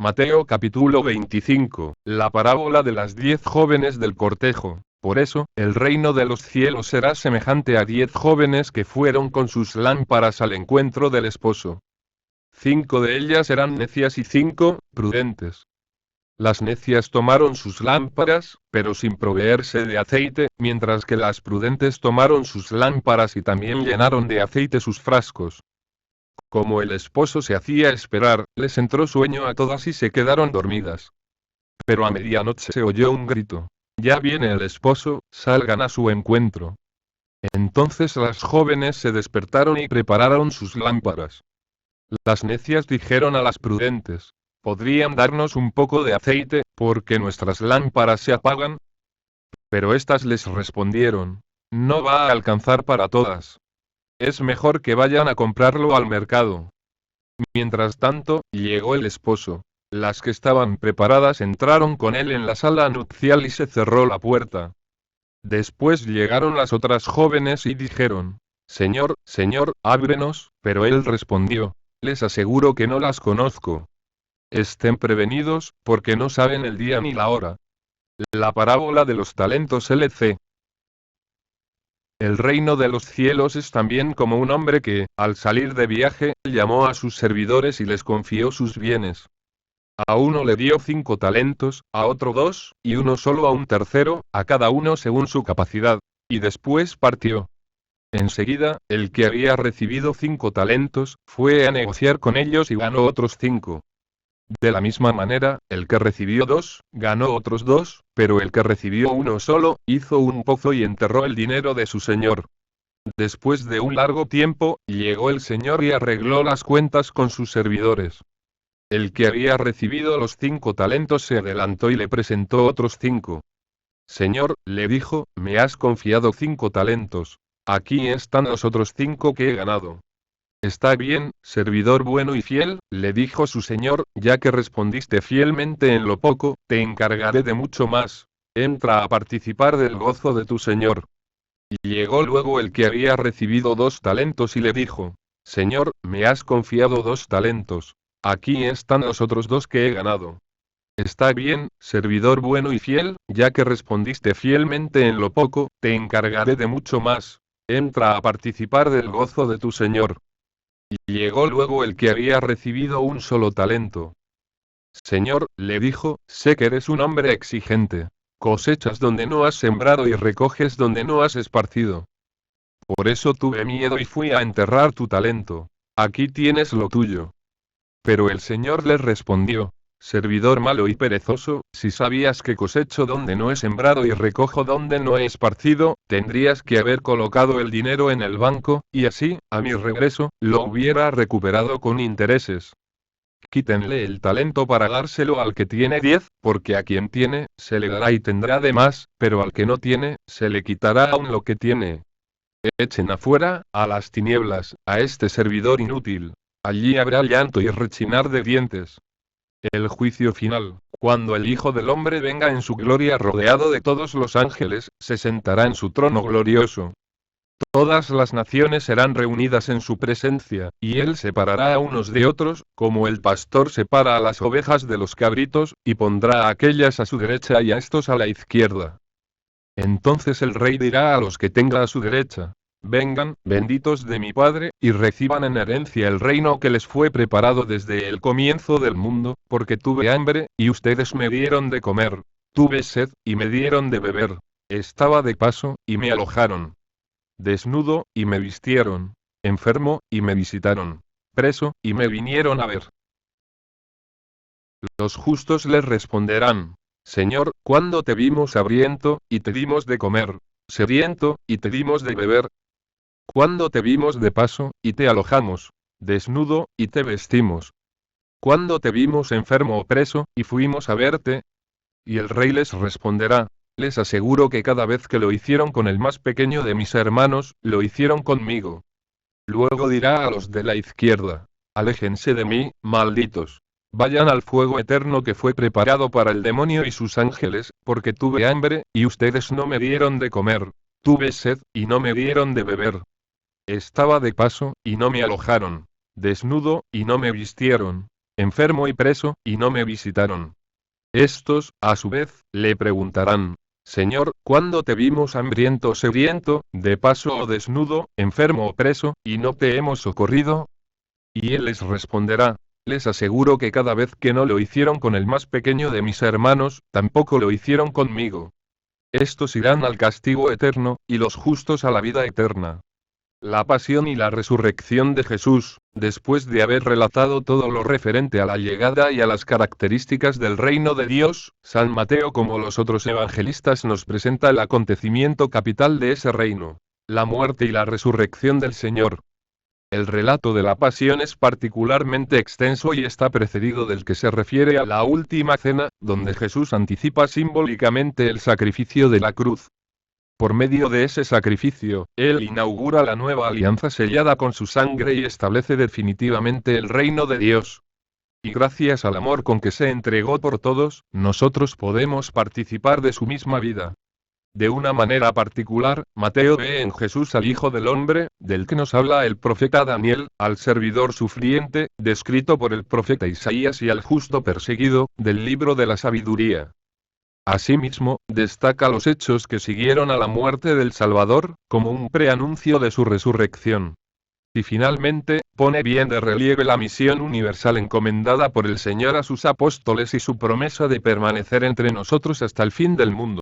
Mateo capítulo 25, la parábola de las 10 jóvenes del cortejo. Por eso, el reino de los cielos será semejante a 10 jóvenes que fueron con sus lámparas al encuentro del esposo. 5 de ellas eran necias y 5, prudentes. Las necias tomaron sus lámparas, pero sin proveerse de aceite, mientras que las prudentes tomaron sus lámparas y también llenaron de aceite sus frascos. Como el esposo se hacía esperar, les entró sueño a todas y se quedaron dormidas. Pero a medianoche se oyó un grito. Ya viene el esposo, salgan a su encuentro. Entonces las jóvenes se despertaron y prepararon sus lámparas. Las necias dijeron a las prudentes: ¿podrían darnos un poco de aceite, porque nuestras lámparas se apagan? Pero éstas les respondieron: no va a alcanzar para todas. Es mejor que vayan a comprarlo al mercado. Mientras tanto, llegó el esposo. Las que estaban preparadas entraron con él en la sala nupcial y se cerró la puerta. Después llegaron las otras jóvenes y dijeron: Señor, Señor, ábrenos, pero él respondió: les aseguro que no las conozco. Estén prevenidos, porque no saben el día ni la hora. La parábola de los talentos LC. El reino de los cielos es también como un hombre que, al salir de viaje, llamó a sus servidores y les confió sus bienes. A uno le dio 5 talentos, a otro 2, y uno solo a un tercero, a cada uno según su capacidad. Y después partió. Enseguida, el que había recibido 5 talentos, fue a negociar con ellos y ganó otros 5. De la misma manera, el que recibió 2, ganó otros 2, pero el que recibió uno solo, hizo un pozo y enterró el dinero de su señor. Después de un largo tiempo, llegó el señor y arregló las cuentas con sus servidores. El que había recibido los 5 talentos se adelantó y le presentó otros 5. Señor, le dijo, me has confiado 5 talentos. Aquí están los otros 5 que he ganado. Está bien, servidor bueno y fiel, le dijo su señor, ya que respondiste fielmente en lo poco, te encargaré de mucho más. Entra a participar del gozo de tu señor. Y llegó luego el que había recibido 2 talentos y le dijo: Señor, me has confiado 2 talentos. Aquí están los otros 2 que he ganado. Está bien, servidor bueno y fiel, ya que respondiste fielmente en lo poco, te encargaré de mucho más. Entra a participar del gozo de tu señor. Y llegó luego el que había recibido un solo talento. Señor, le dijo, sé que eres un hombre exigente. Cosechas donde no has sembrado y recoges donde no has esparcido. Por eso tuve miedo y fui a enterrar tu talento. Aquí tienes lo tuyo. Pero el Señor le respondió: servidor malo y perezoso, si sabías que cosecho donde no he sembrado y recojo donde no he esparcido, tendrías que haber colocado el dinero en el banco, y así, a mi regreso, lo hubiera recuperado con intereses. Quítenle el talento para dárselo al que tiene 10, porque a quien tiene, se le dará y tendrá de más, pero al que no tiene, se le quitará aún lo que tiene. Echen afuera, a las tinieblas, a este servidor inútil. Allí habrá llanto y rechinar de dientes. El juicio final, cuando el Hijo del Hombre venga en su gloria rodeado de todos los ángeles, se sentará en su trono glorioso. Todas las naciones serán reunidas en su presencia, y él separará a unos de otros, como el pastor separa a las ovejas de los cabritos, y pondrá a aquellas a su derecha y a estos a la izquierda. Entonces el rey dirá a los que tenga a su derecha: vengan, benditos de mi Padre, y reciban en herencia el reino que les fue preparado desde el comienzo del mundo, porque tuve hambre, y ustedes me dieron de comer; tuve sed, y me dieron de beber; estaba de paso, y me alojaron; desnudo, y me vistieron; enfermo, y me visitaron; preso, y me vinieron a ver. Los justos les responderán: Señor, ¿cuándo te vimos hambriento, y te dimos de comer? Sediento, y te dimos de beber. ¿Cuándo te vimos de paso, y te alojamos? Desnudo, y te vestimos. ¿Cuándo te vimos enfermo o preso, y fuimos a verte? Y el rey les responderá: les aseguro que cada vez que lo hicieron con el más pequeño de mis hermanos, lo hicieron conmigo. Luego dirá a los de la izquierda: aléjense de mí, malditos. Vayan al fuego eterno que fue preparado para el demonio y sus ángeles, porque tuve hambre, y ustedes no me dieron de comer; tuve sed, y no me dieron de beber. Estaba de paso, y no me alojaron; desnudo, y no me vistieron; enfermo y preso, y no me visitaron. Estos, a su vez, le preguntarán, Señor, ¿cuándo te vimos hambriento o sediento, de paso o desnudo, enfermo o preso, y no te hemos socorrido? Y él les responderá, les aseguro que cada vez que no lo hicieron con el más pequeño de mis hermanos, tampoco lo hicieron conmigo. Estos irán al castigo eterno, y los justos a la vida eterna. La pasión y la resurrección de Jesús, después de haber relatado todo lo referente a la llegada y a las características del reino de Dios, San Mateo como los otros evangelistas nos presenta el acontecimiento capital de ese reino, la muerte y la resurrección del Señor. El relato de la pasión es particularmente extenso y está precedido del que se refiere a la última cena, donde Jesús anticipa simbólicamente el sacrificio de la cruz. Por medio de ese sacrificio, Él inaugura la nueva alianza sellada con su sangre y establece definitivamente el reino de Dios. Y gracias al amor con que se entregó por todos, nosotros podemos participar de su misma vida. De una manera particular, Mateo ve en Jesús al Hijo del Hombre, del que nos habla el profeta Daniel, al servidor sufriente, descrito por el profeta Isaías y al justo perseguido, del libro de la sabiduría. Asimismo, destaca los hechos que siguieron a la muerte del Salvador, como un preanuncio de su resurrección. Y finalmente, pone bien de relieve la misión universal encomendada por el Señor a sus apóstoles y su promesa de permanecer entre nosotros hasta el fin del mundo.